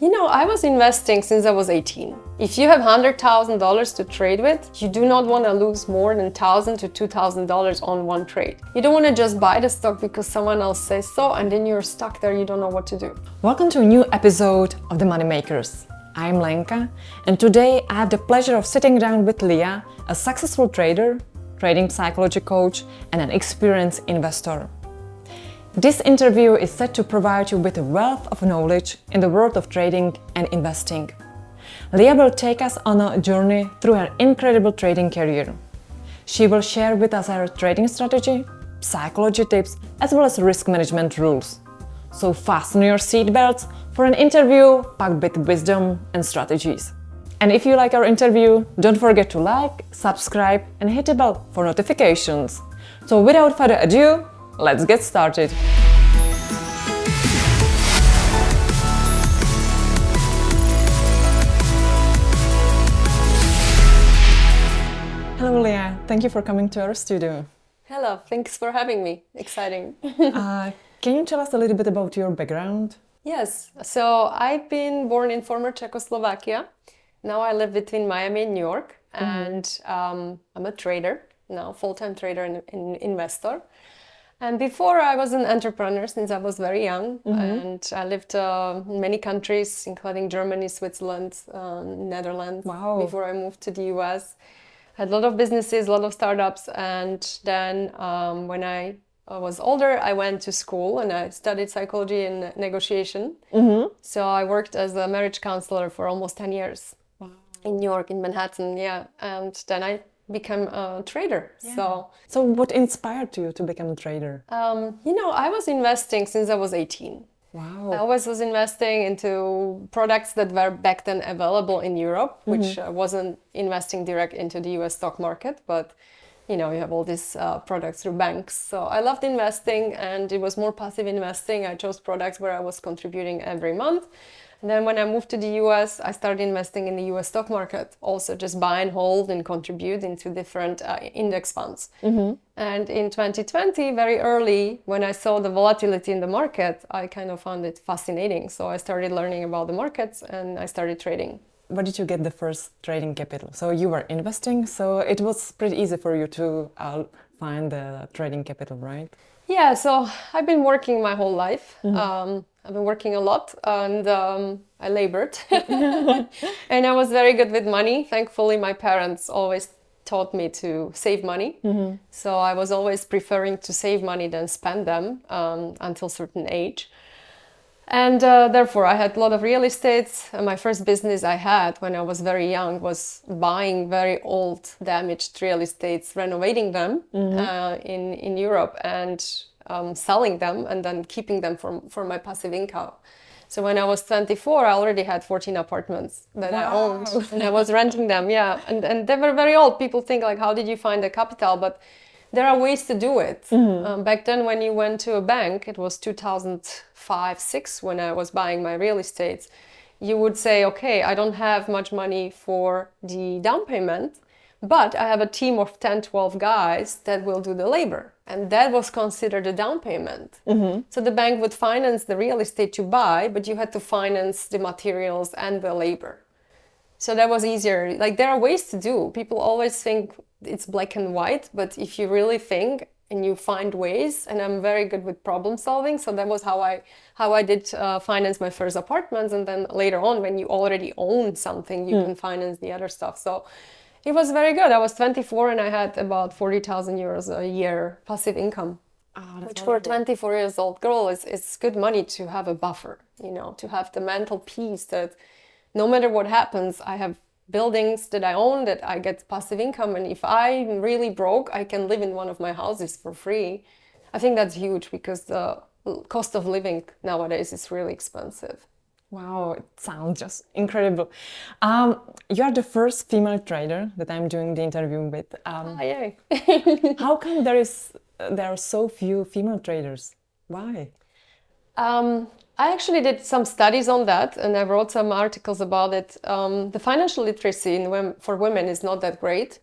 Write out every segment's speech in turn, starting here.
I was investing since I was 18. If you have $100,000 to trade with, you do not want to lose more than $1,000 to $2,000 on one trade. You don't want to just buy the stock because someone else says so, and then you're stuck there, you don't know what to do. Welcome to a new episode of The Moneymakers. I'm Lenka, and today I have the pleasure of sitting down with Leah, a successful trader, trading psychology coach, and an experienced investor. This interview is set to provide you with a wealth of knowledge in the world of trading and investing. Leah will take us on a journey through her incredible trading career. She will share with us her trading strategy, psychology tips, as well as risk management rules. So fasten your seatbelts for an interview packed with wisdom and strategies. And if you like our interview, don't forget to like, subscribe, and hit the bell for notifications. So without further ado, let's get started. Hello Leah, thank you for coming to our studio. Hello, thanks for having me. Exciting. Can you tell us a little bit about your background? Yes, so I've been born in former Czechoslovakia. Now I live between Miami and New York, and I'm a trader, now full-time trader and investor. And before I was an entrepreneur since I was very young, and I lived in many countries, including Germany, Switzerland, Netherlands, before I moved to the US. Had a lot of businesses, a lot of startups, and then when I was older, I went to school and I studied psychology and negotiation. So I worked as a marriage counselor for almost 10 years in New York, in Manhattan, and then I become a trader. So what inspired you to become a trader? I was investing since I was 18. Wow. I always was investing into products that were back then available in Europe, which wasn't investing direct into the US stock market, but you have all these products through banks. So I loved investing, and it was more passive investing. I chose products where I was contributing every month. And then when I moved to the US, I started investing in the US stock market, also just buy and hold and contribute into different index funds. And in 2020, very early, when I saw the volatility in the market, I kind of found it fascinating. So I started learning about the markets and I started trading. Where did you get the first trading capital? So you were investing, so it was pretty easy for you to find the trading capital, right? Yeah, so I've been working my whole life. I've been working a lot, and I labored. And I was very good with money. Thankfully, my parents always taught me to save money. So I was always preferring to save money than spend them until a certain age. And therefore, I had a lot of real estate. My first business I had when I was very young was buying very old, damaged real estates, renovating them in Europe, and selling them, and then keeping them for my passive income. So when I was 24, I already had 14 apartments that I owned, and I was renting them. And they were very old. People think like, how did you find the capital? But there are ways to do it. Back then, when you went to a bank, it was 2005-06 when I was buying my real estates. You would say, okay, I don't have much money for the down payment, but I have a team of 10, 12 guys that will do the labor. And that was considered a down payment. So the bank would finance the real estate to buy, but you had to finance the materials and the labor. So that was easier. Like, there are ways to do. People always think it's black and white, but if you really think and you find ways, and I'm very good with problem solving, so that was how I did finance my first apartments. And then later on, when you already own something, you can finance the other stuff. So it was very good. I was 24 and I had about 40,000 euros a year passive income, which for a 24 years old girl is good money to have a buffer, to have the mental peace that no matter what happens, I have buildings that I own, that I get passive income. And if I'm really broke, I can live in one of my houses for free. I think that's huge because the cost of living nowadays is really expensive. Wow, it sounds just incredible. You are the first female trader that I'm doing the interview with. Yay. How come there are so few female traders? Why? I actually did some studies on that, and I wrote some articles about it. The financial literacy for women is not that great.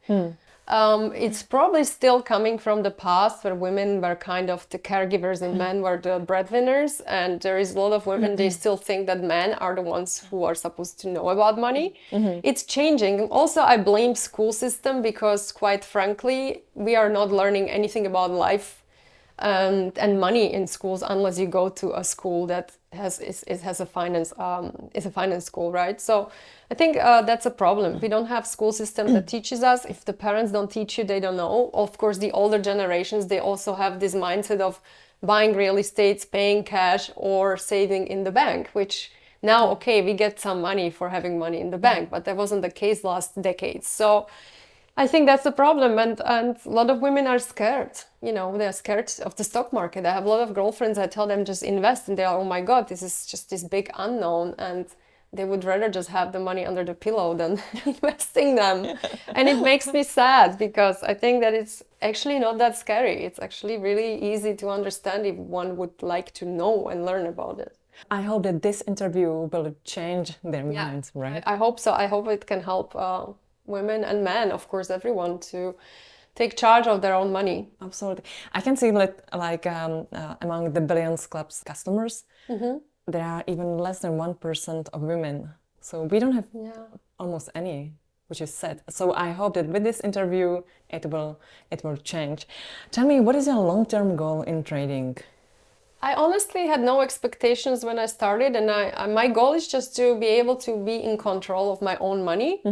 It's probably still coming from the past where women were kind of the caregivers and men were the breadwinners. And there is a lot of women, they still think that men are the ones who are supposed to know about money. It's changing. Also, I blame school system because quite frankly, we are not learning anything about life and money in schools unless you go to a school that has a finance school, right? So I think that's a problem. We don't have school system that teaches us. If the parents don't teach you, they don't know. Of course, the older generations, they also have this mindset of buying real estates, paying cash, or saving in the bank, which now, okay, we get some money for having money in the bank, but that wasn't the case last decades. So I think that's the problem, and a lot of women are scared. You know, they're scared of the stock market. I have a lot of girlfriends, I tell them just invest, and they're, oh my God, this is just this big unknown, and they would rather just have the money under the pillow than investing them. And it makes me sad because I think that it's actually not that scary. It's actually really easy to understand if one would like to know and learn about it. I hope that this interview will change their minds, right? I hope so. I hope it can help women and men, of course, everyone to take charge of their own money. Absolutely. I can see like among the Billions Club's customers, there are even less than 1% of women. So we don't have almost any, which is sad. So I hope that with this interview, it will change. Tell me, what is your long-term goal in trading? I honestly had no expectations when I started, and my goal is just to be able to be in control of my own money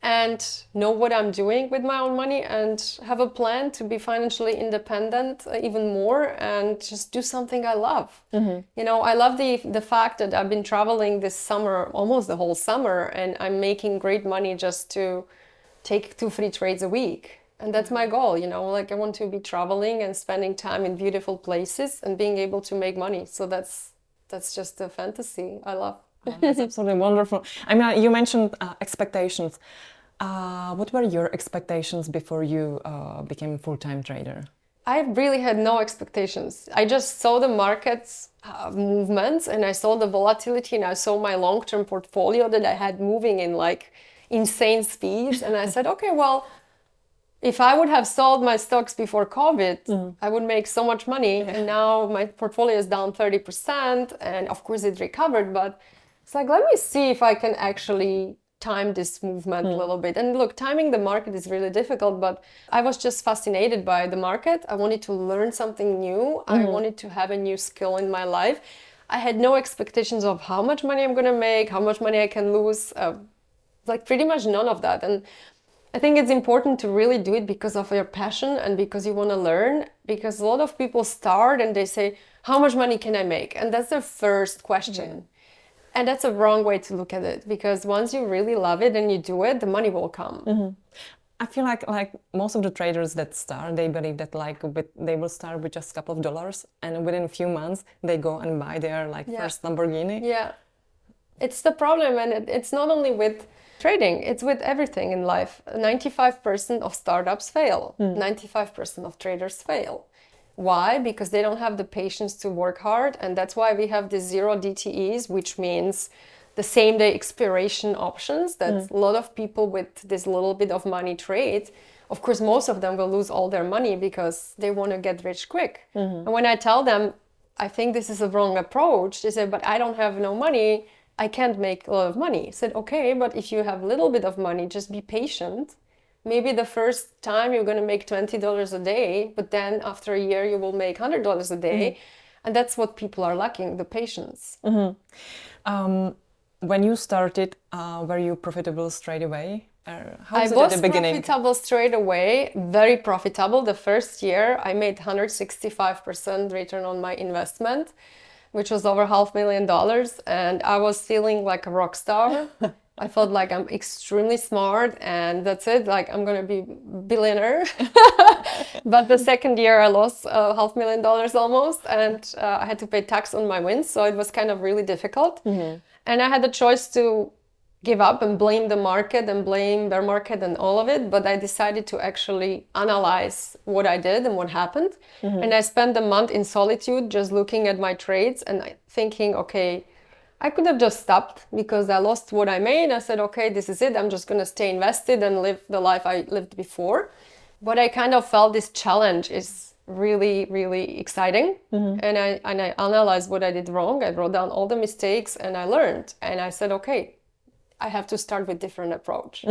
and know what I'm doing with my own money and have a plan to be financially independent even more and just do something I love. You know, I love the fact that I've been traveling this summer, almost the whole summer, and I'm making great money just to take 2 free trades a week. And that's my goal, you know, like I want to be traveling and spending time in beautiful places and being able to make money. So that's just a fantasy I love. Oh, that's absolutely wonderful. I mean, you mentioned expectations. What were your expectations before you became a full-time trader? I really had no expectations. I just saw the market's movements and I saw the volatility and I saw my long-term portfolio that I had moving in like insane speeds. And I said, okay, well, if I would have sold my stocks before COVID, I would make so much money. And now my portfolio is down 30%. And of course it recovered, but it's like, let me see if I can actually time this movement a little bit. And look, timing the market is really difficult, but I was just fascinated by the market. I wanted to learn something new. I wanted to have a new skill in my life. I had no expectations of how much money I'm going to make, how much money I can lose, like pretty much none of that. And I think it's important to really do it because of your passion and because you want to learn, because a lot of people start and they say, how much money can I make? And that's their first question. And that's a wrong way to look at it, because once you really love it and you do it, the money will come. I feel like most of the traders that start, they believe that they will start with just a couple of dollars and within a few months they go and buy their first Lamborghini. Yeah, it's the problem, and it's not only with trading, it's with everything in life. 95% of startups fail. 95% of traders fail. Why? Because they don't have the patience to work hard, and that's why we have the 0 DTEs, which means the same day expiration options that a lot of people with this little bit of money trade. Of course, most of them will lose all their money because they want to get rich quick. And when I tell them, I think this is a wrong approach, they say, but I don't have no money, I can't make a lot of money. I said, okay, but if you have a little bit of money, just be patient. Maybe the first time you're going to make $20 a day, but then after a year you will make $100 a day. And that's what people are lacking, the patience. When you started, were you profitable straight away? I was profitable straight away, very profitable. The first year I made 165% return on my investment, which was over $500,000. And I was feeling like a rock star. I felt like I'm extremely smart and that's it, like I'm gonna be billionaire. But the second year I lost $500,000 almost, and I had to pay tax on my wins, so it was kind of really difficult. And I had the choice to give up and blame the market and blame bear market and all of it, but I decided to actually analyze what I did and what happened. And I spent a month in solitude just looking at my trades and thinking, okay, I could have just stopped because I lost what I made. I said, okay, this is it. I'm just going to stay invested and live the life I lived before. But I kind of felt this challenge is really, really exciting. And I analyzed what I did wrong. I wrote down all the mistakes and I learned. And I said, okay, I have to start with different approach.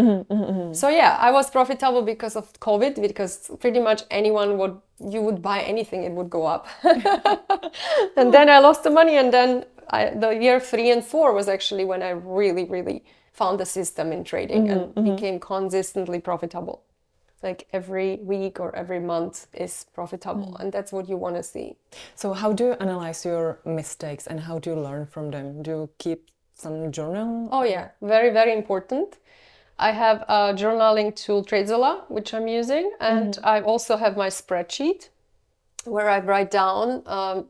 So yeah, I was profitable because of COVID, because pretty much you would buy anything, it would go up. And then I lost the money, and then the year 3 and 4 was actually when I really, really found the system in trading and became consistently profitable. Like every week or every month is profitable, and that's what you want to see. So how do you analyze your mistakes and how do you learn from them? Do you keep some journal? Oh yeah, very, very important. I have a journaling tool, Tradezilla, which I'm using, and I also have my spreadsheet where I write down,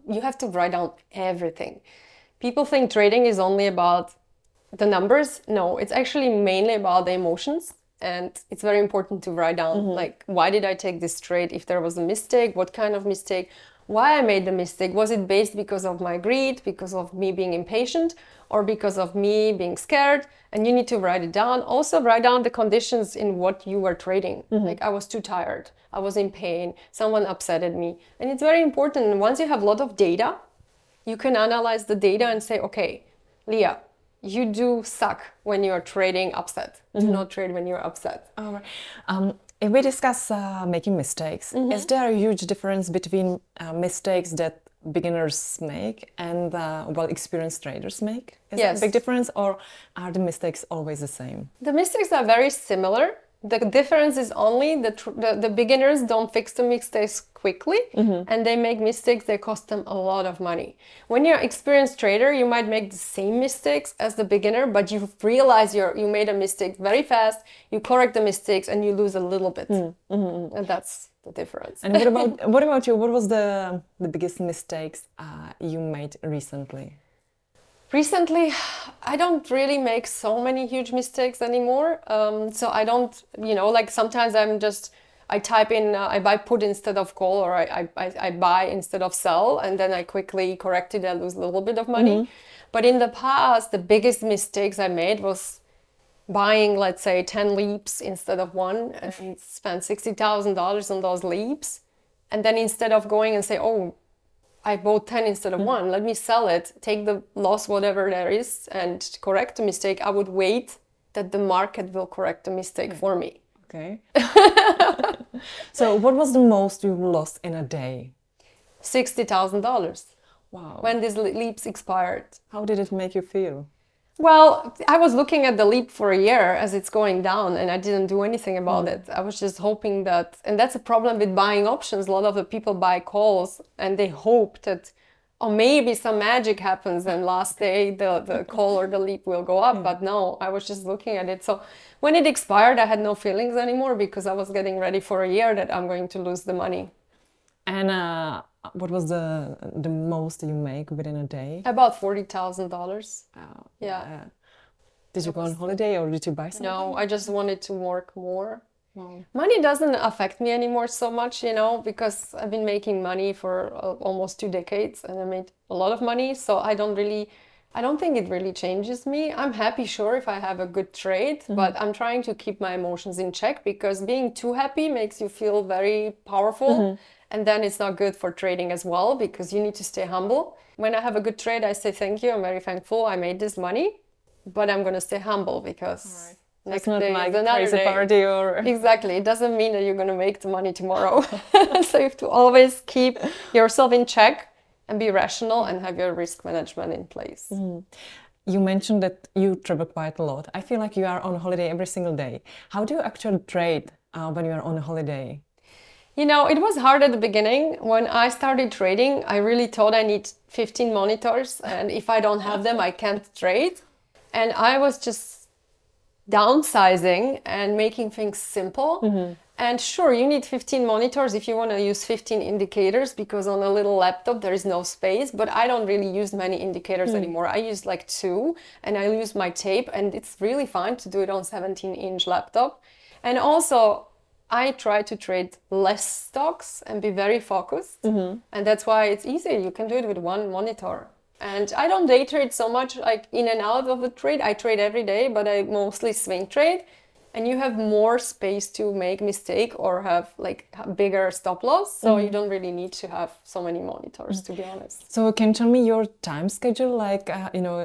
you have to write down everything. People think trading is only about the numbers. No, it's actually mainly about the emotions. And it's very important to write down, like, why did I take this trade? If there was a mistake, what kind of mistake? Why I made the mistake? Was it based because of my greed, because of me being impatient, or because of me being scared? And you need to write it down. Also write down the conditions in what you were trading. Like, I was too tired, I was in pain, someone upsetted me. And it's very important. And once you have a lot of data, you can analyze the data and say, okay, Leah, you do suck when you're trading upset. Do not trade when you're upset. All right. If we discuss making mistakes, is there a huge difference between mistakes that beginners make and experienced traders make? Is there a big difference, or are the mistakes always the same? The mistakes are very similar. The difference is only the beginners don't fix the mistakes quickly, and they make mistakes that cost them a lot of money. When you're an experienced trader, you might make the same mistakes as the beginner, but you realize you made a mistake very fast, you correct the mistakes, and you lose a little bit. And that's the difference. And what about you? What was the biggest mistakes you made recently? Recently, I don't really make so many huge mistakes anymore. So I don't, like sometimes I type in, I buy put instead of call, or I buy instead of sell, and then I quickly correct it and lose a little bit of money. But in the past, the biggest mistakes I made was buying, let's say, 10 leaps instead of one, and spend $60,000 on those leaps. And then instead of going and say, oh, I bought 10 instead of one, let me sell it, take the loss, whatever there is, and correct the mistake, I would wait that the market will correct the mistake for me. Okay. So what was the most you lost in a day? $60,000. Wow. When these leaps expired. How did it make you feel? Well, I was looking at the leap for a year as it's going down, and I didn't do anything about it. I was just hoping that, and that's a problem with buying options. A lot of the people buy calls and they hope that, oh, maybe some magic happens and last day the call or the leap will go up. But no, I was just looking at it. So when it expired, I had no feelings anymore because I was getting ready for a year that I'm going to lose the money. And what was the most you make within a day? About $40,000. Oh, Yeah. Did you go on holiday or did you buy something? No, I just wanted to work more. Wow. Money doesn't affect me anymore so much, because I've been making money for almost 2 decades and I made a lot of money. So I don't think it really changes me. I'm happy, sure, if I have a good trade, but I'm trying to keep my emotions in check, because being too happy makes you feel very powerful. And then it's not good for trading as well, because you need to stay humble. When I have a good trade, I say thank you, I'm very thankful, I made this money, but I'm going to stay humble because next it's not day like is another crazy day. Party or... Exactly, it doesn't mean that you're going to make the money tomorrow. So you have to always keep yourself in check and be rational and have your risk management in place. You mentioned that you travel quite a lot. I feel like you are on holiday every single day. How do you actually trade when you are on a holiday? It was hard at the beginning. When I started trading, I really thought I need 15 monitors, and if I don't have them, I can't trade. And I was just downsizing and making things simple. And sure, you need 15 monitors if you want to use 15 indicators, because on a little laptop there is no space, but I don't really use many indicators anymore. I use like 2, and I use my tape, and it's really fine to do it on 17-inch laptop. And also, I try to trade less stocks and be very focused. And that's why it's easy. You can do it with one monitor. And I don't day trade so much, like in and out of the trade. I trade every day, but I mostly swing trade. and you have more space to make mistake or have like bigger stop loss. So you don't really need to have so many monitors, to be honest. So can you tell me your time schedule, like,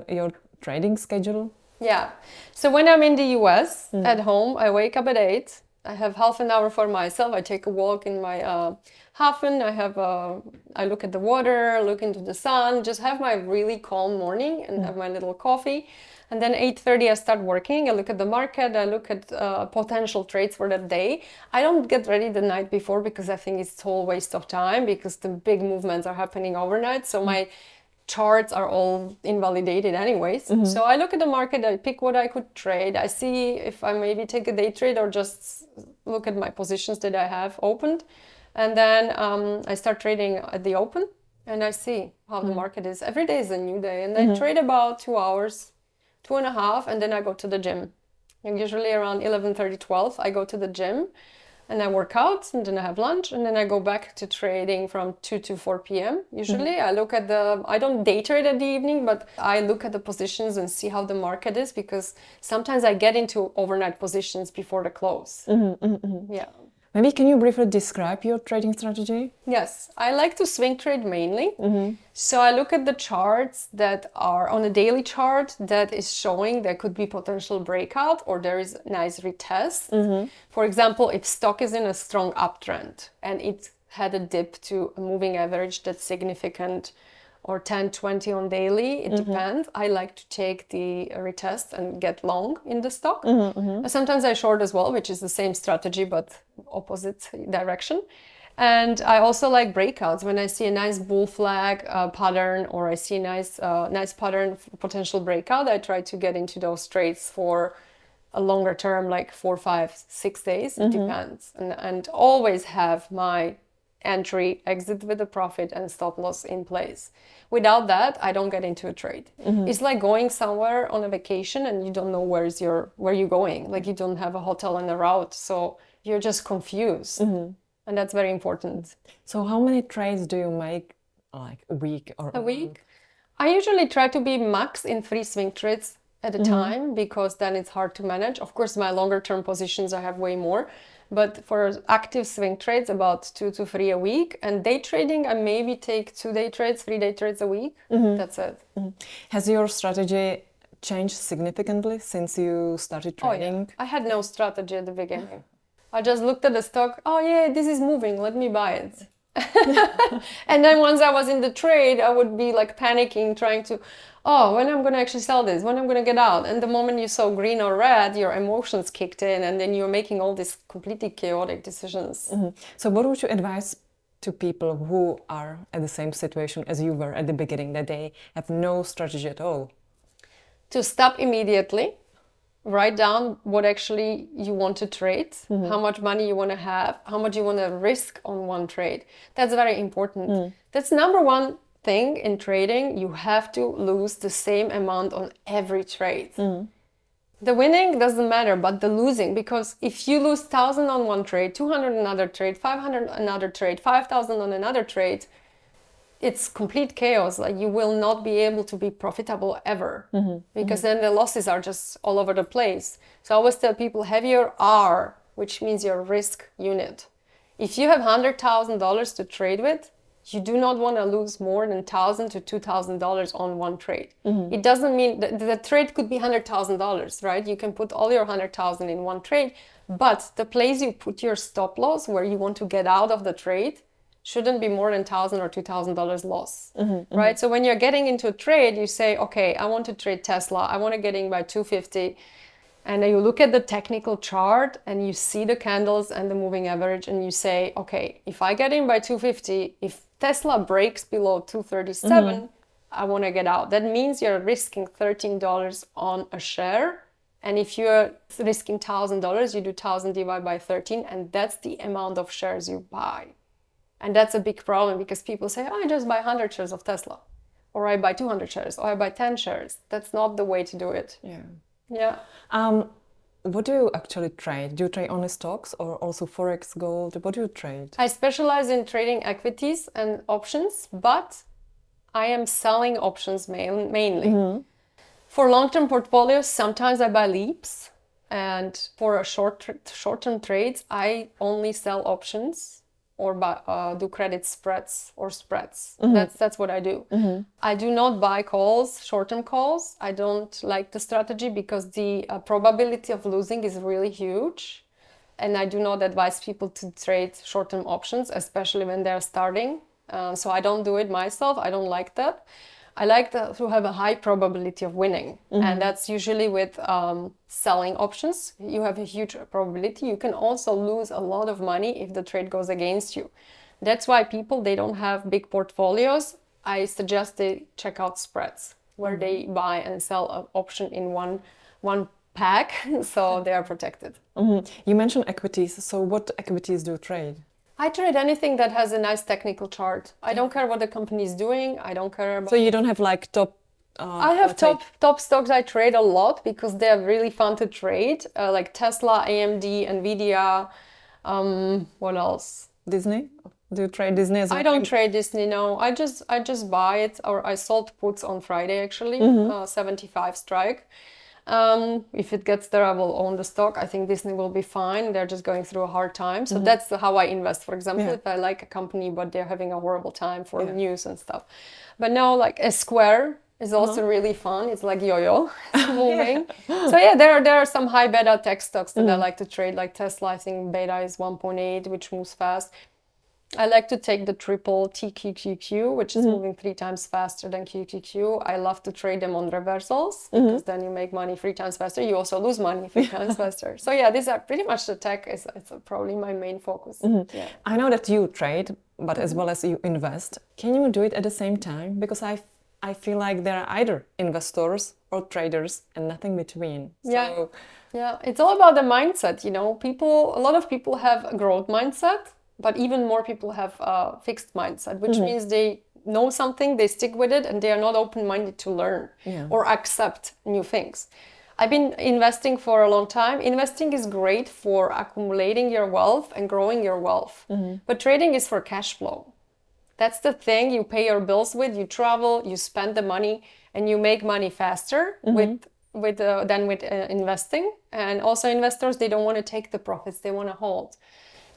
your trading schedule? Yeah. So when I'm in the US at home, I wake up at 8. I have half an hour for myself. I take a walk in my hafen. I look at the water, look into the sun, just have my really calm morning and have my little coffee. And then 8:30 I start working. I look at the market. I look at potential trades for that day. I don't get ready the night before because I think it's a whole waste of time because the big movements are happening overnight. So my charts are all invalidated anyways. So I look at the market, I pick what I could trade. I see if I maybe take a day trade or just look at my positions that I have opened. And then I start trading at the open and I see how the market is. Every day is a new day. And I trade about 2 hours, 2.5, and then I go to the gym. And usually around 11:30, 12, I go to the gym and I work out and then I have lunch and then I go back to trading from 2 to 4 p.m. Usually I look at I don't day trade at the evening, but I look at the positions and see how the market is because sometimes I get into overnight positions before the close. Yeah. Maybe can you briefly describe your trading strategy? Yes, I like to swing trade mainly. So I look at the charts that are on a daily chart that is showing there could be potential breakout or there is a nice retest. For example, if stock is in a strong uptrend and it had a dip to a moving average that's significant or 10, 20 on daily, it depends. I like to take the retest and get long in the stock. Sometimes I short as well, which is the same strategy, but opposite direction. And I also like breakouts. When I see a nice bull flag pattern or I see a nice pattern potential breakout, I try to get into those trades for a longer term, like 4, 5, 6 days. It depends. And always have my entry, exit with a profit and stop loss in place. Without that, I don't get into a trade. It's like going somewhere on a vacation and you don't know where you're going. Like you don't have a hotel and a route, so you're just confused. And that's very important. So how many trades do you make, like a week or a week? I usually try to be max in 3 swing trades at a time because then it's hard to manage. Of course, my longer term positions I have way more. But for active swing trades, about 2 to 3 a week. And day trading, I maybe take 2-day trades, 3-day trades a week. That's it. Has your strategy changed significantly since you started trading? Oh, yeah. I had no strategy at the beginning. I just looked at the stock. Oh, yeah, this is moving. Let me buy it. And then once I was in the trade, I would be like panicking, trying to, when I'm going to actually sell this, when I'm going to get out. And the moment you saw green or red, your emotions kicked in and then you're making all these completely chaotic decisions. So what would you advise to people who are at the same situation as you were at the beginning, that they have no strategy at all? To stop immediately. Write down what actually you want to trade, how much money you want to have, how much you want to risk on one trade. That's very important. That's number one thing in trading. You have to lose the same amount on every trade. The winning doesn't matter, but the losing, because if you lose 1,000 on one trade, 200 on another trade, 500 on another trade, 5,000 on another trade, it's complete chaos. Like you will not be able to be profitable ever because then the losses are just all over the place. So I always tell people, have your R, which means your risk unit. If you have $100,000 to trade with, you do not want to lose more than $1,000 to $2,000 on one trade. It doesn't mean that the trade could be $100,000, right? You can put all your 100,000 in one trade, but the place you put your stop loss where you want to get out of the trade shouldn't be more than $1,000 or $2,000 loss, right? So when you're getting into a trade, you say, okay, I want to trade Tesla. I want to get in by 250. And then you look at the technical chart and you see the candles and the moving average and you say, okay, if I get in by 250, if Tesla breaks below 237, I want to get out. That means you're risking $13 on a share. And if you're risking $1,000, you do 1,000 divided by 13, and that's the amount of shares you buy. And that's a big problem because people say, I just buy 100 shares of Tesla, or I buy 200 shares, or I buy 10 shares. That's not the way to do it. Yeah. What do you actually trade? Do you trade only stocks or also Forex, gold? What do you trade? I specialize in trading equities and options, but I am selling options mainly. For long-term portfolios, sometimes I buy leaps. And for a short-term trades, I only sell options or do credit spreads or spreads. That's what I do. I do not buy calls, short-term calls. I don't like the strategy because the probability of losing is really huge. And I do not advise people to trade short-term options, especially when they're starting. So I don't do it myself. I don't like that. I like to have a high probability of winning. And that's usually with selling options. You have a huge probability. You can also lose a lot of money if the trade goes against you. That's why people, they don't have big portfolios. I suggest they check out spreads where they buy and sell an option in one pack, so they are protected. You mentioned equities. So what equities do you trade? I trade anything that has a nice technical chart. I don't care what the company is doing. I don't care about... So you don't have like top... I have top stocks I trade a lot because they're really fun to trade, like Tesla, AMD, Nvidia. What else? Disney? Do you trade Disney as well? I don't trade Disney, no. I just buy it, or I sold puts on Friday actually, 75 strike. If it gets there, I will own the stock. I think Disney will be fine. They're just going through a hard time. So that's how I invest. For example, if I like a company, but they're having a horrible time for news and stuff. But no, like a Square is also really fun. It's like yo-yo, it's moving. So yeah, there are some high beta tech stocks that I like to trade, like Tesla. I think beta is 1.8, which moves fast. I like to take the triple TQQQ, which is moving 3 times faster than QQQ. I love to trade them on reversals because then you make money 3 times faster. You also lose money 3 times faster. So yeah, these are pretty much the tech. It's probably my main focus. Yeah. I know that you trade, but as well as you invest. Can you do it at the same time? Because I feel like there are either investors or traders and nothing between. So... Yeah, it's all about the mindset. You know, a lot of people have a growth mindset. But even more people have a fixed mindset, which means they know something, they stick with it, and they are not open-minded to learn or accept new things. I've been investing for a long time. Investing is great for accumulating your wealth and growing your wealth. But trading is for cash flow. That's the thing you pay your bills with. You travel, you spend the money, and you make money faster than with investing. And also investors, they don't want to take the profits, they want to hold.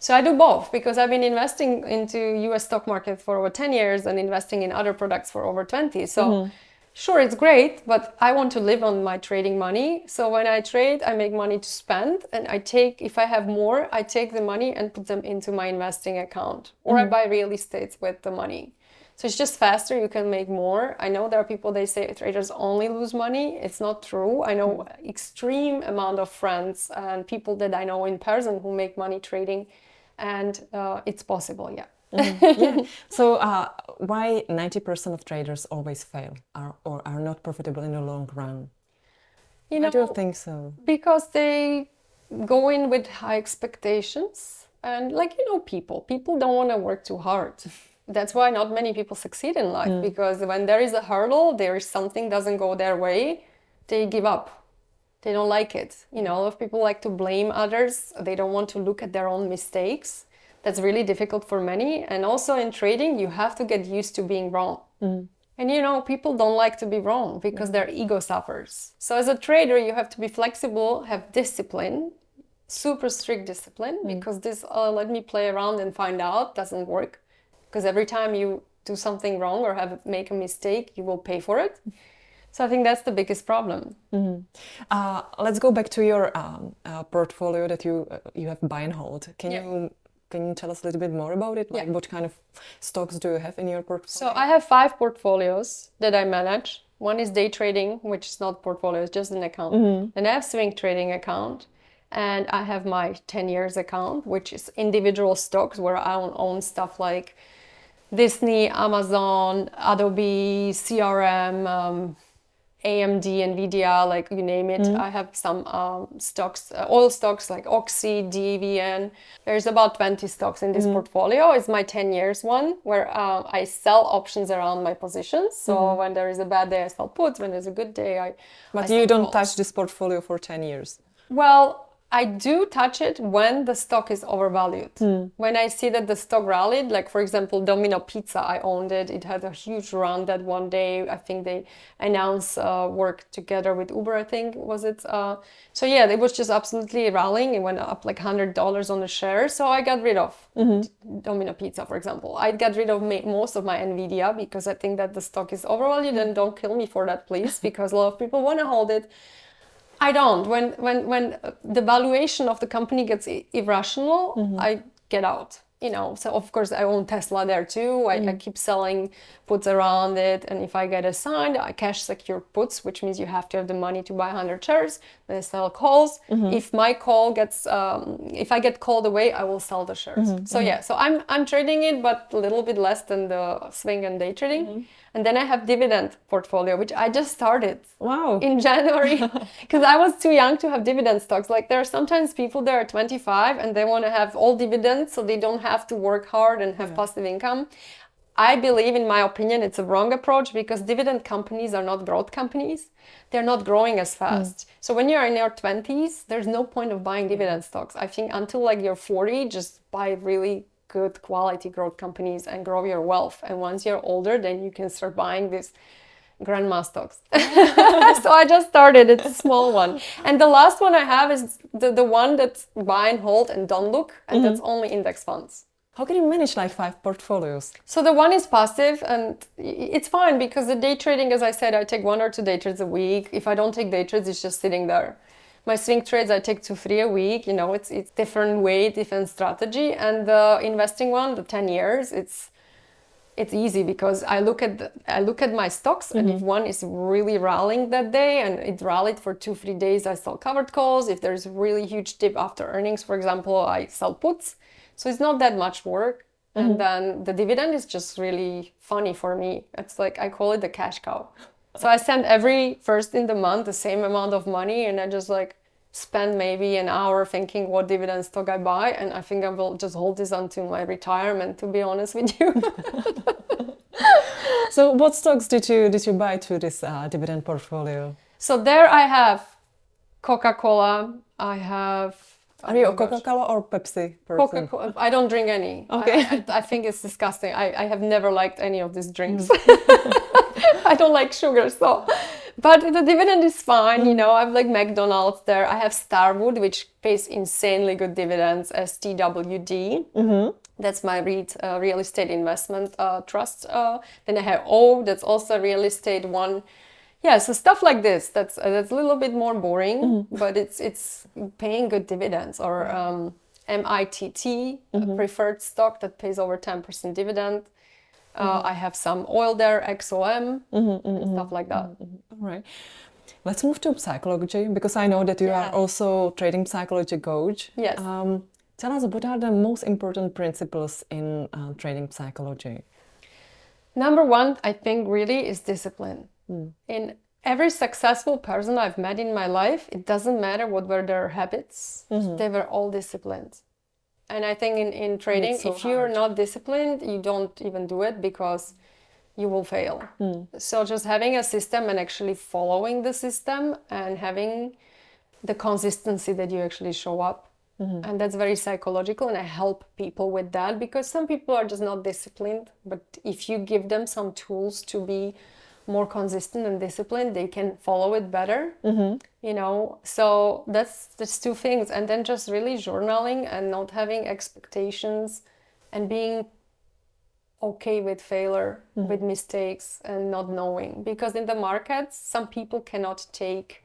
So I do both because I've been investing into US stock market for over 10 years and investing in other products for over 20. So sure, it's great, but I want to live on my trading money. So when I trade, I make money to spend, and if I have more, I take the money and put them into my investing account, or I buy real estate with the money. So it's just faster, you can make more. I know there are people, they say traders only lose money. It's not true. I know extreme amount of friends and people that I know in person who make money trading. And it's possible, So why 90% of traders always fail or are not profitable in the long run? Why do you think so? Because they go in with high expectations. And people don't want to work too hard. That's why not many people succeed in life. Because when there is a hurdle, there is something doesn't go their way, they give up. They don't like it. A lot of people like to blame others. They don't want to look at their own mistakes. That's really difficult for many. And also in trading, you have to get used to being wrong. And people don't like to be wrong because their ego suffers. So as a trader, you have to be flexible, have discipline, super strict discipline, because this let me play around and find out doesn't work. Because every time you do something wrong or make a mistake, you will pay for it. So I think that's the biggest problem. Let's go back to your portfolio that you have buy and hold. Can you tell us a little bit more about it? Like what kind of stocks do you have in your portfolio? So I have 5 portfolios that I manage. One is day trading, which is not portfolio, it's just an account. Then I have swing trading account. And I have my 10 years account, which is individual stocks where I own stuff like Disney, Amazon, Adobe, CRM, AMD, Nvidia, like you name it. I have some stocks, oil stocks like Oxy, DVN. There's about 20 stocks in this portfolio. It's my 10 years one where I sell options around my positions. So when there is a bad day, I sell puts. When there's a good day, But you don't touch this portfolio for 10 years? Well, I do touch it when the stock is overvalued. When I see that the stock rallied, like for example, Domino Pizza, I owned it. It had a huge run that one day. I think they announced work together with Uber, I think, was it? So yeah, it was just absolutely rallying. It went up like $100 on the share. So I got rid of Domino Pizza, for example. I got rid of most of my Nvidia because I think that the stock is overvalued, and don't kill me for that, please, because a lot of people want to hold it. I don't. When the valuation of the company gets irrational, I get out. So of course I own Tesla there too. I keep selling puts around it, and if I get assigned, I cash secure puts, which means you have to have the money to buy 100 shares. Then I sell calls. If my call gets, if I get called away, I will sell the shares. So yeah, so I'm trading it, but a little bit less than the swing and day trading. And then I have dividend portfolio, which I just started in January because I was too young to have dividend stocks. Like there are sometimes people that are 25 and they want to have all dividends so they don't have to work hard and have passive income. I believe, in my opinion, it's a wrong approach because dividend companies are not growth companies. They're not growing as fast. So when you're in your 20s, there's no point of buying dividend stocks. I think until like you're 40, just buy really good quality growth companies and grow your wealth. And once you're older, then you can start buying these grandma stocks. So I just started. It's a small one. And the last one I have is the one that's buy and hold and don't look. And that's only index funds. How can you manage like 5 portfolios? So the one is passive, and it's fine because the day trading, as I said, I take 1 or 2 day trades a week. If I don't take day trades, it's just sitting there. My swing trades, I take 2-3 a week. It's different way, different strategy. And the investing one, the 10 years, it's easy because I look at my stocks, and if one is really rallying that day and it rallied for 2-3 days, I sell covered calls. If there's a really huge dip after earnings, for example, I sell puts. So it's not that much work. And then the dividend is just really funny for me. It's like, I call it the cash cow. So I send every first in the month the same amount of money, and I just like spend maybe an hour thinking what dividend stock I buy, and I think I will just hold this until my retirement, to be honest with you. So what stocks did you buy to this dividend portfolio? So there I have Coca-Cola, I have... Are you a Coca-Cola or Pepsi person? Coca-Cola. I don't drink any. Okay. I think it's disgusting. I have never liked any of these drinks. I don't like sugar, so... But the dividend is fine, I have like McDonald's there. I have Starwood, which pays insanely good dividends, STWD. That's my real estate investment trust. Then I have O, that's also a real estate one. Yeah, so stuff like this, that's a little bit more boring, but it's paying good dividends. Or MITT, a preferred stock that pays over 10% dividend. I have some oil there, XOM, stuff like that. All right. Let's move to psychology, because I know that you are also trading psychology coach. Yes. Tell us, what are the most important principles in trading psychology? Number one, I think really is discipline. In every successful person I've met in my life, it doesn't matter what were their habits, they were all disciplined. And I think in trading, if you're not disciplined, you don't even do it because you will fail. So just having a system and actually following the system and having the consistency that you actually show up. And that's very psychological, and I help people with that because some people are just not disciplined. But if you give them some tools to be more consistent and disciplined, they can follow it better. So that's 2 things. And then just really journaling and not having expectations and being okay with failure, with mistakes, and not knowing. Because in the markets, some people cannot take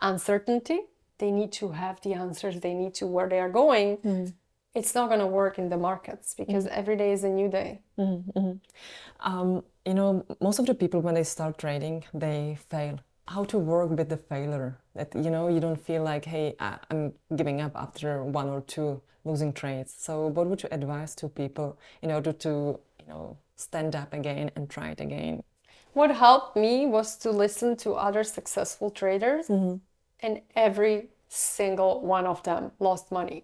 uncertainty. They need to have the answers. They need to where they are going. It's not going to work in the markets because every day is a new day. Most of the people, when they start trading, they fail. How to work with the failure? That, you don't feel like, hey, I'm giving up after 1 or 2 losing trades. So what would you advise to people in order to, stand up again and try it again? What helped me was to listen to other successful traders, and every single one of them lost money.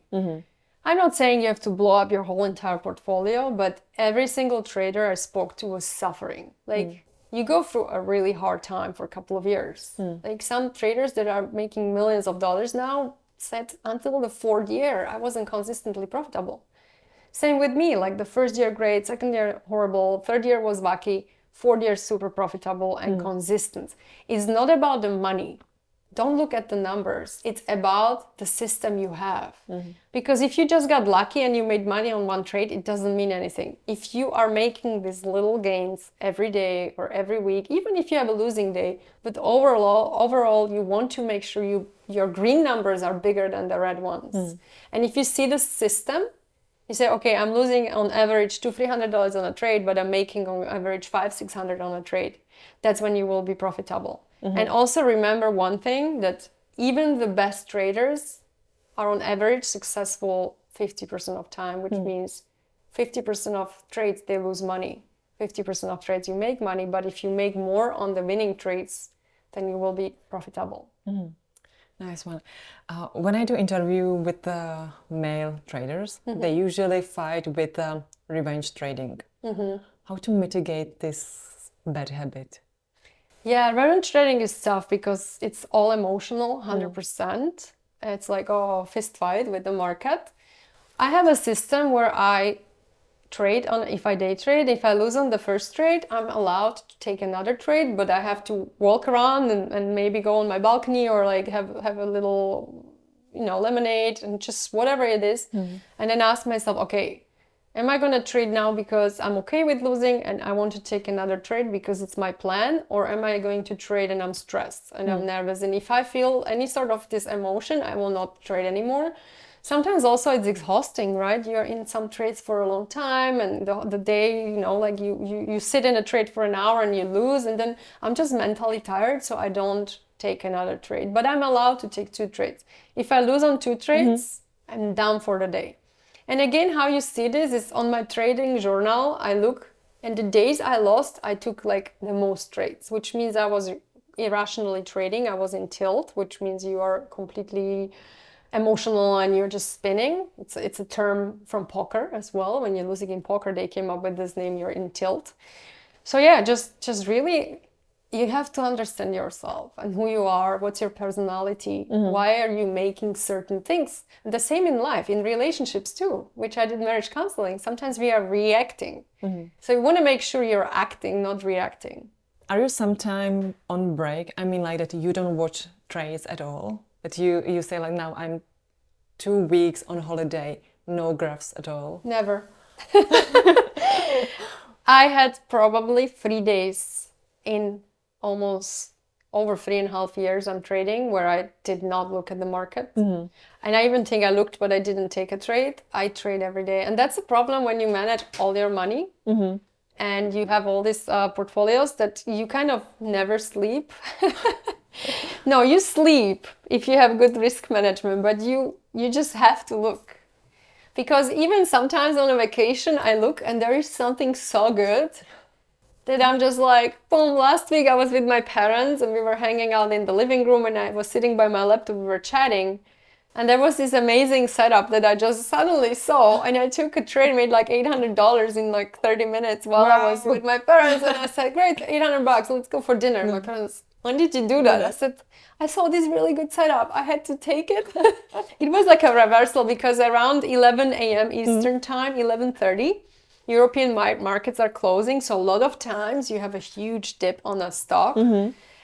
I'm not saying you have to blow up your whole entire portfolio, but every single trader I spoke to was suffering. Like, you go through a really hard time for a couple of years. Like some traders that are making millions of dollars now, said until the 4th year, I wasn't consistently profitable. Same with me, like the first year great, second year horrible, third year was wacky, 4th year super profitable and consistent. It's not about the money. Don't look at the numbers. It's about the system you have. Because if you just got lucky and you made money on one trade, it doesn't mean anything. If you are making these little gains every day or every week, even if you have a losing day, but overall you want to make sure your green numbers are bigger than the red ones. And if you see the system, you say, okay, I'm losing on average $200-$300 on a trade, but I'm making on average $500-$600 on a trade. That's when you will be profitable. And also remember one thing, that even the best traders are on average successful 50% of time, which means 50% of trades they lose money. 50% of trades you make money, but if you make more on the winning trades, then you will be profitable. Nice one. When I do interview with the male traders, they usually fight with revenge trading. How to mitigate this bad habit? Yeah, revenge trading is tough because it's all emotional, 100%. It's like, oh, fist fight with the market. I have a system where I trade on, if I day trade, if I lose on the first trade, I'm allowed to take another trade, but I have to walk around and maybe go on my balcony or like have a little, lemonade and just whatever it is. And then ask myself, okay, am I going to trade now because I'm okay with losing and I want to take another trade because it's my plan? Or am I going to trade and I'm stressed and I'm nervous? And if I feel any sort of this emotion, I will not trade anymore. Sometimes also it's exhausting, right? You're in some trades for a long time and the day, like you sit in a trade for an hour and you lose, and then I'm just mentally tired, so I don't take another trade. But I'm allowed to take 2 trades. If I lose on 2 trades, I'm down for the day. And again, how you see this is on my trading journal, I look, and the days I lost, I took like the most trades, which means I was irrationally trading. I was in tilt, which means you are completely emotional and you're just spinning. It's a term from poker as well. When you're losing in poker, they came up with this name, you're in tilt. So yeah, just really, you have to understand yourself and who you are, what's your personality, why are you making certain things. And the same in life, in relationships too, which I did marriage counseling. Sometimes we are reacting. So you want to make sure you're acting, not reacting. Are you sometime on break? I mean, like that you don't watch trades at all? That you say like, now I'm 2 weeks on holiday, no graphs at all? Never. I had probably 3 days in almost over 3.5 years on trading where I did not look at the market. And I even think I looked, but I didn't take a trade. I trade every day. And that's a problem when you manage all your money and you have all these portfolios that you kind of never sleep. No, you sleep if you have good risk management, but you just have to look. Because even sometimes on a vacation, I look and there is something so good that I'm just like, boom, last week I was with my parents and we were hanging out in the living room and I was sitting by my laptop, we were chatting. And there was this amazing setup that I just suddenly saw, and I took a trade, made like $800 in like 30 minutes while I was with my parents. And I said, great, $800, let's go for dinner. My parents, when did you do that? I said, I saw this really good setup. I had to take it. It was like a reversal because around 11 a.m. Eastern time, 11:30, European markets are closing. So a lot of times you have a huge dip on a stock.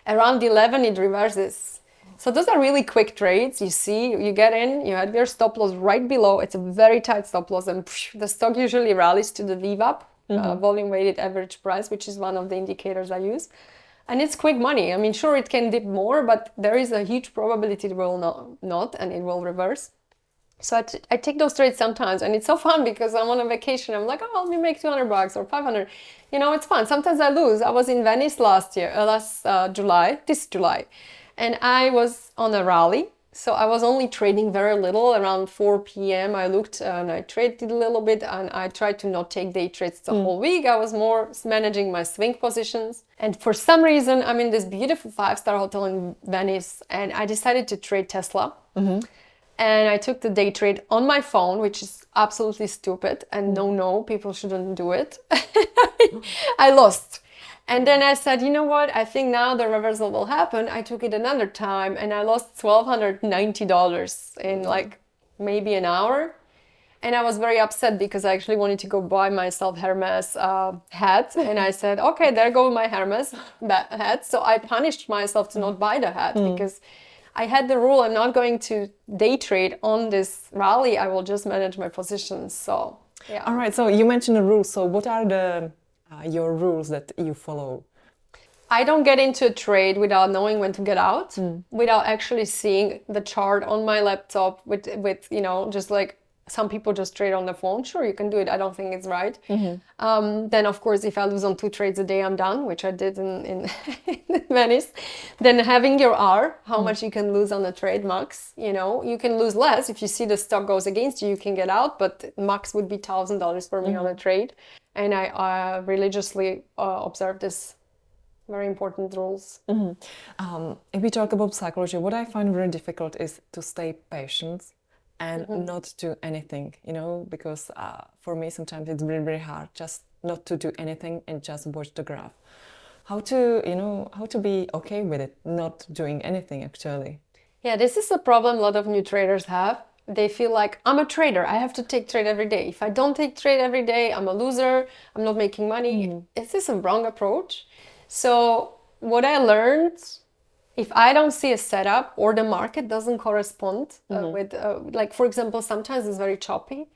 Around 11, it reverses. So those are really quick trades. You see, you get in, you have your stop loss right below. It's a very tight stop loss, and the stock usually rallies to the VWAP, volume weighted average price, which is one of the indicators I use. And it's quick money. I mean, sure, it can dip more, but there is a huge probability it will not, and it will reverse. So I take those trades sometimes, and it's so fun because I'm on a vacation. I'm like, oh, let me make $200 or 500. You know, it's fun. Sometimes I lose. I was in Venice last July, and I was on a rally. So I was only trading very little. Around 4 p.m. I looked and I traded a little bit, and I tried to not take day trades the whole week. I was more managing my swing positions. And for some reason, I'm in this beautiful 5-star hotel in Venice, and I decided to trade Tesla. And I took the day trade on my phone, which is absolutely stupid. And no, people shouldn't do it. I lost. And then I said, you know what? I think now the reversal will happen. I took it another time and I lost $1,290 in like maybe an hour. And I was very upset because I actually wanted to go buy myself Hermes hat. And I said, okay, there go my Hermes hat. So I punished myself to not buy the hat because I had the rule, I'm not going to day trade on this rally. I will just manage my positions. So, yeah. All right. So you mentioned the rules. So what are the your rules that you follow? I don't get into a trade without knowing when to get out, without actually seeing the chart on my laptop with you know, just like some people just trade on the phone. Sure, you can do it. I don't think it's right. Then, of course, if I lose on 2 trades a day, I'm done, which I did in Venice. Then having your R, how much you can lose on a trade max, you know, you can lose less. If you see the stock goes against you, you can get out, but max would be $1,000 for me on a trade. And I religiously observe this very important rules. If we talk about psychology, what I find very difficult is to stay patient and not do anything, you know, because for me sometimes it's very, very hard just not to do anything and just watch the graph. How to, you know, how to be okay with it, not doing anything actually. Yeah, this is a problem a lot of new traders have. They feel like, I'm a trader, I have to take trade every day. If I don't take trade every day, I'm a loser, I'm not making money. This is a wrong approach. So what I learned, if I don't see a setup or the market doesn't correspond with, like for example, sometimes it's very choppy.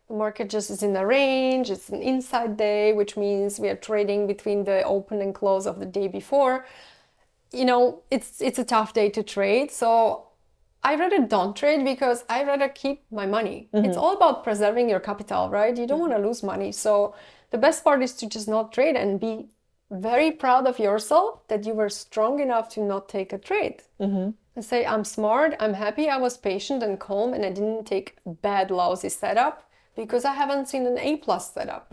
The market just is in a range, it's an inside day, which means we are trading between the open and close of the day before. You know, it's a tough day to trade. So I rather don't trade because I rather keep my money. It's all about preserving your capital, right? You don't want to lose money. So the best part is to just not trade and be very proud of yourself that you were strong enough to not take a trade. And say, I'm smart, I'm happy, I was patient and calm, and I didn't take bad, lousy setup because I haven't seen an A+ setup.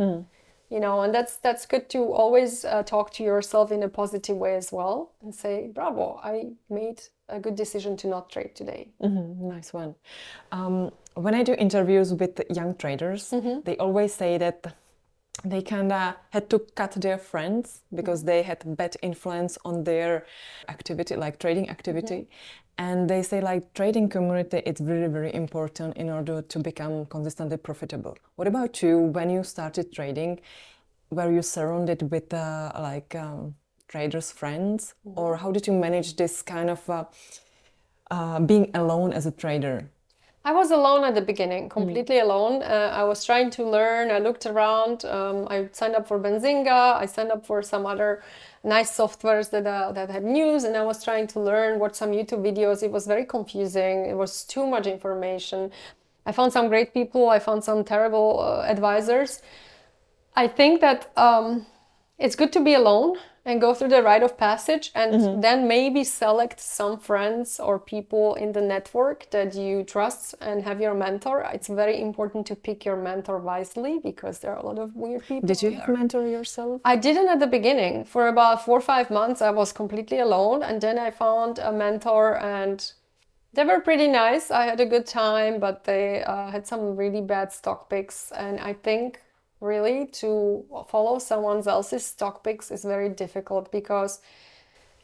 You know, and that's good to always talk to yourself in a positive way as well and say, bravo, I made a good decision to not trade today. Nice one. When I do interviews with young traders, they always say that they kind of had to cut their friends because they had bad influence on their activity, like trading activity. And they say like trading community is very, very important in order to become consistently profitable. What about you? When you started trading, were you surrounded with traders' friends? Or how did you manage this kind of being alone as a trader? I was alone at the beginning, completely alone. I was trying to learn. I looked around. I signed up for Benzinga. I signed up for some other nice softwares that had news, and I was trying to learn, watch some YouTube videos. It was very confusing. It was too much information. I found some great people. I found some terrible advisors. I think that it's good to be alone and go through the rite of passage and then maybe select some friends or people in the network that you trust and have your mentor. It's very important to pick your mentor wisely because there are a lot of weird people. Did you have a mentor yourself? I didn't at the beginning. For about 4 or 5 months, I was completely alone. And then I found a mentor and they were pretty nice. I had a good time, but they had some really bad stock picks. And I think really to follow someone else's stock picks is very difficult because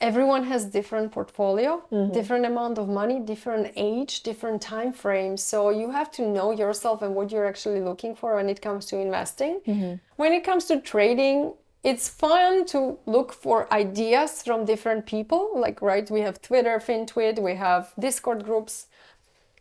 everyone has different portfolio, different amount of money, different age, different time frames. So you have to know yourself and what you're actually looking for when it comes to investing. When it comes to trading, it's fun to look for ideas from different people. Like, right, we have Twitter, FinTwit, we have Discord groups.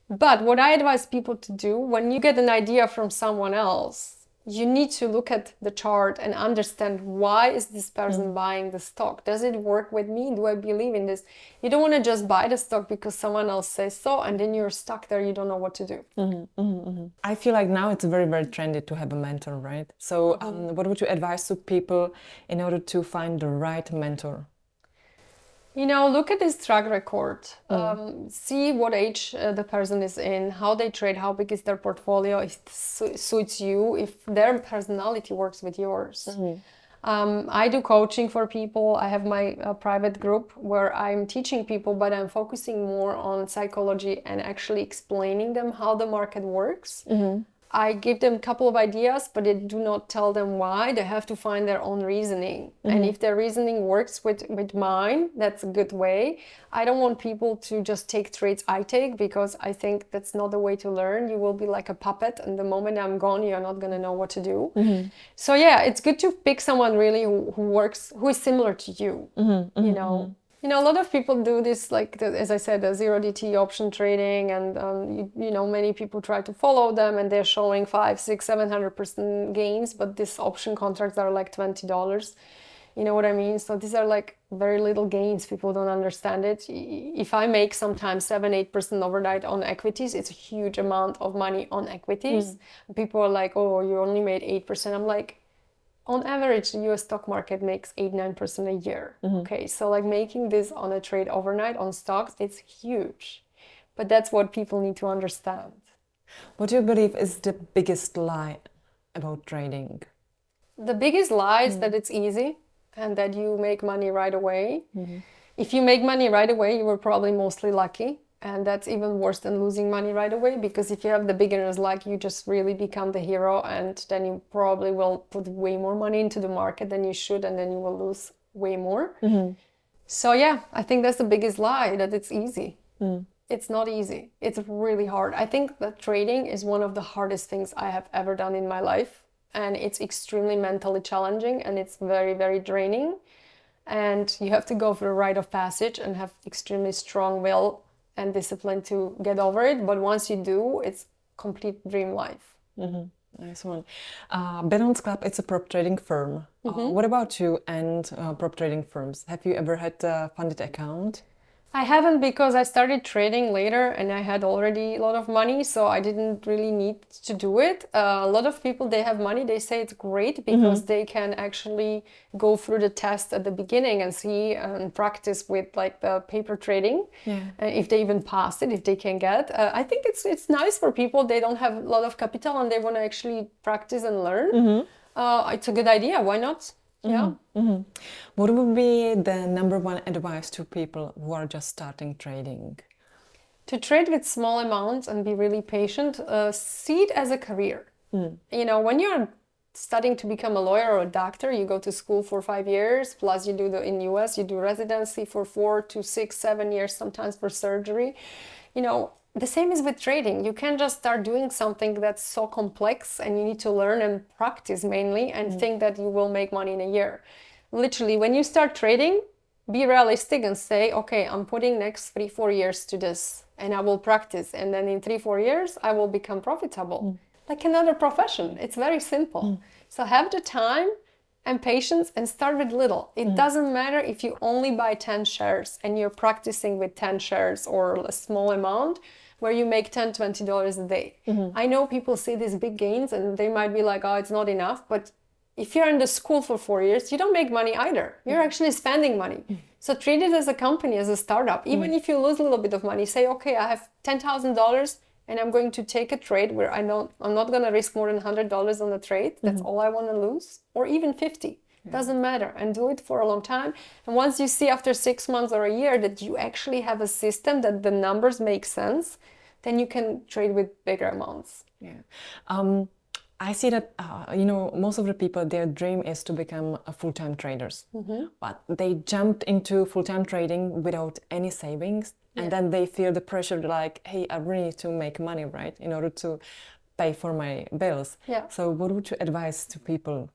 But what I advise people to do, when you get an idea from someone else, you need to look at the chart and understand why is this person buying the stock? Does it work with me? Do I believe in this? You don't want to just buy the stock because someone else says so and then you're stuck there, you don't know what to do. I feel like now it's very, very trendy to have a mentor, right? So what would you advise to people in order to find the right mentor? You know, look at this track record. See what age the person is in, how they trade, how big is their portfolio, if it suits you, if their personality works with yours. I do coaching for people. I have my private group where I'm teaching people, but I'm focusing more on psychology and actually explaining them how the market works. I give them a couple of ideas, but I do not tell them why. They have to find their own reasoning. And if their reasoning works with mine, that's a good way. I don't want people to just take trades I take, because I think that's not the way to learn. You will be like a puppet, and the moment I'm gone, you're not going to know what to do. So yeah, it's good to pick someone really who is similar to you, you know. You know, a lot of people do this, like, as I said, the zero DT option trading, and you know, many people try to follow them, and they're showing 500, 600, 700% gains, but these option contracts are like $20. You know what I mean? So these are like very little gains. People don't understand it. If I make sometimes 7, 8% overnight on equities, it's a huge amount of money on equities. People are like, "Oh, you only made 8%." I'm like, on average, the US stock market makes 8, 9% a year. Okay, so like making this on a trade overnight on stocks, it's huge. But that's what people need to understand. What do you believe is the biggest lie about trading? The biggest lie is that it's easy and that you make money right away. If you make money right away, you were probably mostly lucky. And that's even worse than losing money right away, because if you have the beginner's luck, you just really become the hero, and then you probably will put way more money into the market than you should, and then you will lose way more. So yeah, I think that's the biggest lie, that it's easy. It's not easy. It's really hard. I think that trading is one of the hardest things I have ever done in my life, and it's extremely mentally challenging, and it's very, very draining. And you have to go through a rite of passage and have extremely strong will and discipline to get over it. But once you do, it's complete dream life. Nice one. Balance Club, it's a prop trading firm. What about you and prop trading firms? Have you ever had a funded account? I haven't, because I started trading later and I had already a lot of money, so I didn't really need to do it. A lot of people, they have money, they say it's great because they can actually go through the test at the beginning and see and practice with like the paper trading. If they even pass it, if they can get. I think it's nice for people, they don't have a lot of capital and they want to actually practice and learn. It's a good idea, why not? Yeah. What would be the number one advice to people who are just starting trading? To trade with small amounts and be really patient, see it as a career. You know, when you're studying to become a lawyer or a doctor, you go to school for 5 years, plus you do in US, you do residency for 4 to 6, 7 years, sometimes for surgery. You know, the same is with trading. You can't just start doing something that's so complex and you need to learn and practice mainly and think that you will make money in a year. Literally, when you start trading, be realistic and say, okay, I'm putting next 3-4 years to this and I will practice. And then in 3-4 years, I will become profitable. Like another profession. It's very simple. So have the time and patience and start with little. It doesn't matter if you only buy 10 shares and you're practicing with 10 shares or a small amount where you make $10, $20 a day. I know people see these big gains and they might be like, oh, it's not enough. But if you're in the school for 4 years, you don't make money either. You're actually spending money. So treat it as a company, as a startup. Even if you lose a little bit of money, say, okay, I have $10,000 and I'm going to take a trade where I'm not going to risk more than $100 on the trade. That's all I want to lose, or even 50. Doesn't matter, and do it for a long time. And once you see after 6 months or a year that you actually have a system, that the numbers make sense, then you can trade with bigger amounts. I see that, you know, most of the people, their dream is to become a full-time traders. But they jumped into full-time trading without any savings. And then they feel the pressure like, hey, I really need to make money, right? In order to pay for my bills. So what would you advise to people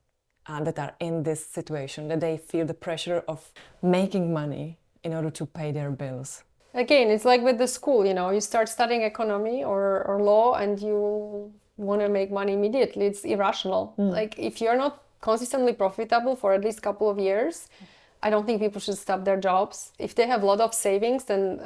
that are in this situation, that they feel the pressure of making money in order to pay their bills? Again, it's like with the school, you know, you start studying economy or law and you want to make money immediately. It's irrational. Like if you're not consistently profitable for at least a couple of years, I don't think people should stop their jobs. If they have a lot of savings, then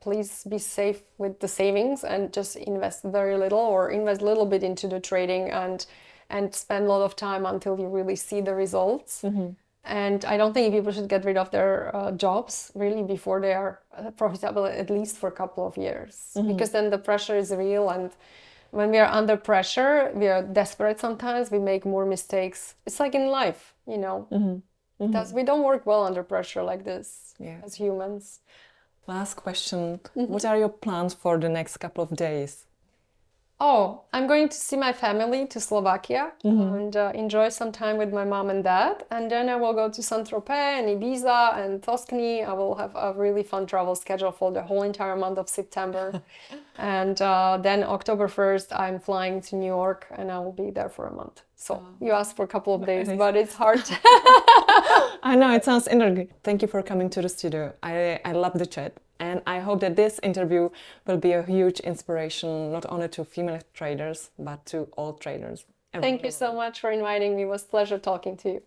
please be safe with the savings and just invest very little or invest a little bit into the trading and spend a lot of time until you really see the results. And I don't think people should get rid of their jobs really before they are profitable, at least for a couple of years, because then the pressure is real. And when we are under pressure, we are desperate sometimes, we make more mistakes. It's like in life, you know. We don't work well under pressure like this as humans. Last question. What are your plans for the next couple of days? Oh, I'm going to see my family to Slovakia and enjoy some time with my mom and dad. And then I will go to Saint-Tropez and Ibiza and Tuscany. I will have a really fun travel schedule for the whole entire month of September. And then October 1st, I'm flying to New York and I will be there for a month. So you asked for a couple of days, Nice. but it's hard. I know, it sounds interesting. Thank you for coming to the studio. I love the chat. And I hope that this interview will be a huge inspiration, not only to female traders, but to all traders. Thank you so much for inviting me. It was a pleasure talking to you.